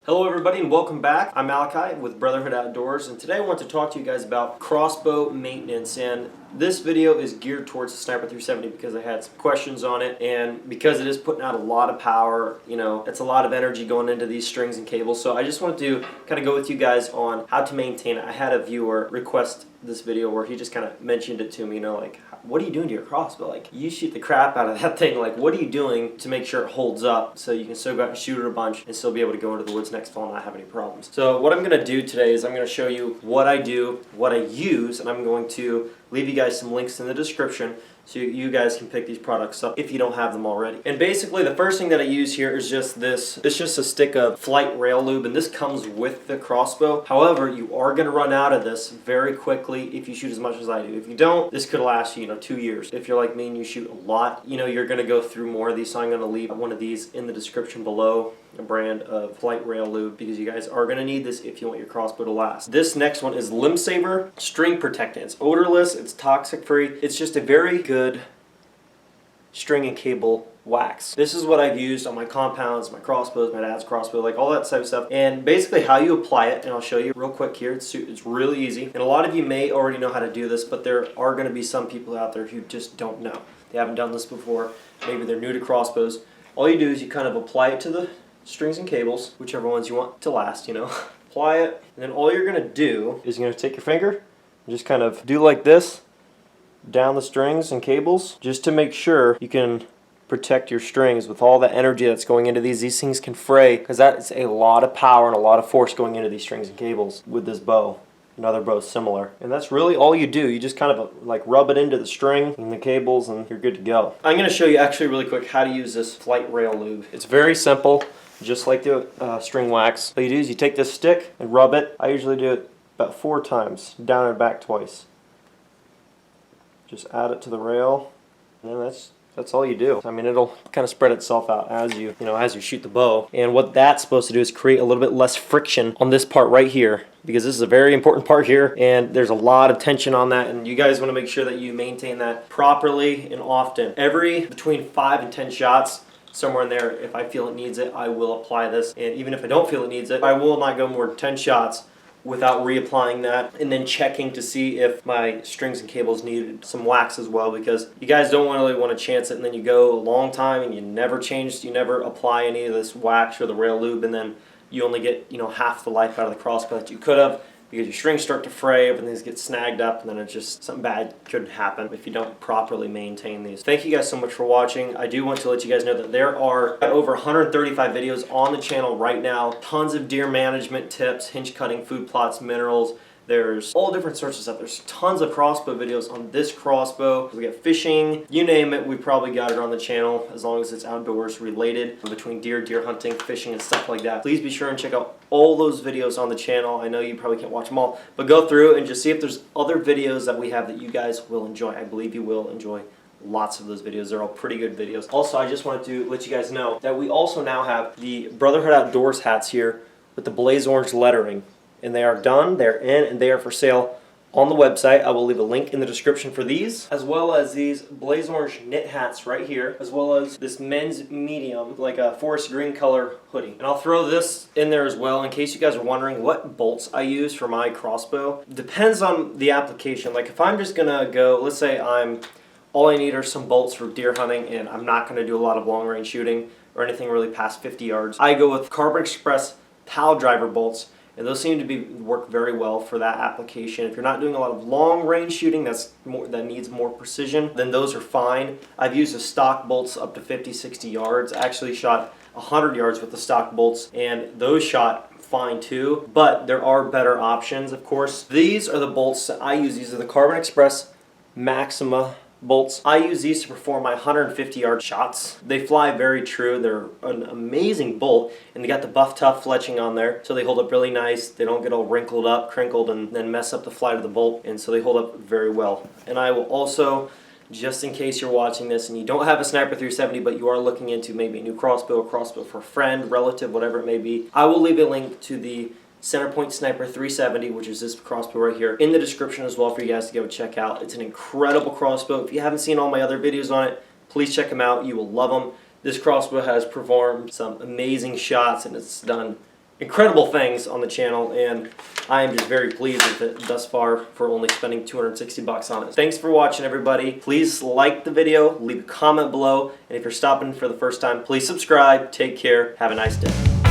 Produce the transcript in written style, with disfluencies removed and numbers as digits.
Hello everybody and welcome back. I'm Malachi with Brotherhood Outdoors, and today I want to talk to you guys about crossbow maintenance. And this video is geared towards the Sniper 370 because I had some questions on it, and because it is putting out a lot of power, you know, it's a lot of energy going into these strings and cables. So I just wanted to kind of go with you guys on how to maintain it. I had a viewer request this video where he just kind of mentioned it to me, you know, like, what are you doing to your crossbow? Like, you shoot the crap out of that thing. Like, what are you doing to make sure it holds up so you can still go out and shoot it a bunch and still be able to go into the woods next fall and not have any problems? So what I'm going to do today is I'm going to show you what I do, what I use, and I'm going to leave you guys some links in the description so you guys can pick these products up if you don't have them already. And basically the first thing that I use here is just this. It's just a stick of flight rail lube, and this comes with the crossbow. However, you are going to run out of this very quickly if you shoot as much as I do. If you don't, this could last you, 2 years. If you're like me and you shoot a lot, you're going to go through more of these, so I'm going to leave one of these in the description below, a brand of flight rail lube, because you guys are going to need this if you want your crossbow to last. This next one is Limb Saver String Protectant. It's odorless, it's toxic free, it's just a very good string and cable wax. This is what I've used on my compounds, my crossbows, my dad's crossbow, like all that type of stuff. And basically how you apply it, and I'll show you real quick here. It's really easy. And a lot of you may already know how to do this, but there are going to be some people out there who just don't know. They haven't done this before. Maybe they're new to crossbows. All you do is you kind of apply it to the strings and cables, whichever ones you want to last, Apply it, and then all you're going to do is you're going to take your finger and just kind of do like this down the strings and cables, just to make sure you can protect your strings with all the energy that's going into these. These things can fray because that's a lot of power and a lot of force going into these strings and cables with this bow. Another bow similar. And that's really all you do. You just kind of like rub it into the string and the cables and you're good to go. I'm going to show you actually really quick how to use this flight rail lube. It's very simple, just like the string wax. All you do is you take this stick and rub it. I usually do it about 4 times, down and back twice. Just add it to the rail, and then that's all you do. I mean, it'll kind of spread itself out as you shoot the bow. And what that's supposed to do is create a little bit less friction on this part right here, because this is a very important part here, and there's a lot of tension on that, and you guys want to make sure that you maintain that properly and often. Every between 5 and 10 shots, somewhere in there, if I feel it needs it, I will apply this. And even if I don't feel it needs it, I will not go more than 10 shots without reapplying that, and then checking to see if my strings and cables needed some wax as well, because you guys don't really want to chance it and then you go a long time and you never apply any of this wax or the rail lube, and then you only get half the life out of the crossbow that you could have, because your strings start to fray, everything gets snagged up, and then it's just something bad could happen if you don't properly maintain these. Thank you guys so much for watching. I do want to let you guys know that there are over 135 videos on the channel right now. Tons of deer management tips, hinge cutting, food plots, minerals. There's all different sorts of stuff. There's tons of crossbow videos on this crossbow. We got fishing, you name it, we probably got it on the channel, as long as it's outdoors related, between deer hunting, fishing, and stuff like that. Please be sure and check out all those videos on the channel. I know you probably can't watch them all, but go through and just see if there's other videos that we have that you guys will enjoy. I believe you will enjoy lots of those videos. They're all pretty good videos. Also, I just wanted to let you guys know that we also now have the Brotherhood Outdoors hats here with the blaze orange lettering. And they are done, they're in, and they are for sale on the website. I will leave a link in the description for these, as well as these blaze orange knit hats right here, as well as this men's medium, like a forest green color hoodie. And I'll throw this in there as well in case you guys are wondering what bolts I use for my crossbow. Depends on the application. Like if I'm just gonna go, let's say all I need are some bolts for deer hunting and I'm not gonna do a lot of long range shooting or anything really past 50 yards. I go with Carbon Express pal driver bolts. And those seem to work very well for that application. If you're not doing a lot of long range shooting that needs more precision, then those are fine. I've used the stock bolts up to 50, 60 yards. I actually shot 100 yards with the stock bolts, and those shot fine too. But there are better options, of course. These are the bolts that I use. These are the Carbon Express Maxima bolts. I use these to perform my 150-yard shots. They fly very true. They're an amazing bolt, and they got the Buff Tough fletching on there, so they hold up really nice. They don't get all wrinkled up, crinkled, and then mess up the flight of the bolt, and so they hold up very well. And I will also, just in case you're watching this and you don't have a Sniper 370 but you are looking into maybe a new crossbow, a crossbow for a friend, relative, whatever it may be, I will leave a link to the CenterPoint Sniper 370, which is this crossbow right here, in the description as well for you guys to go check out. It's an incredible crossbow. If you haven't seen all my other videos on it, please check them out. You will love them. This crossbow has performed some amazing shots, and it's done incredible things on the channel, and I am just very pleased with it thus far for only spending 260 bucks on it. Thanks for watching, everybody. Please like the video, leave a comment below, and if you're stopping for the first time, please subscribe. Take care. Have a nice day.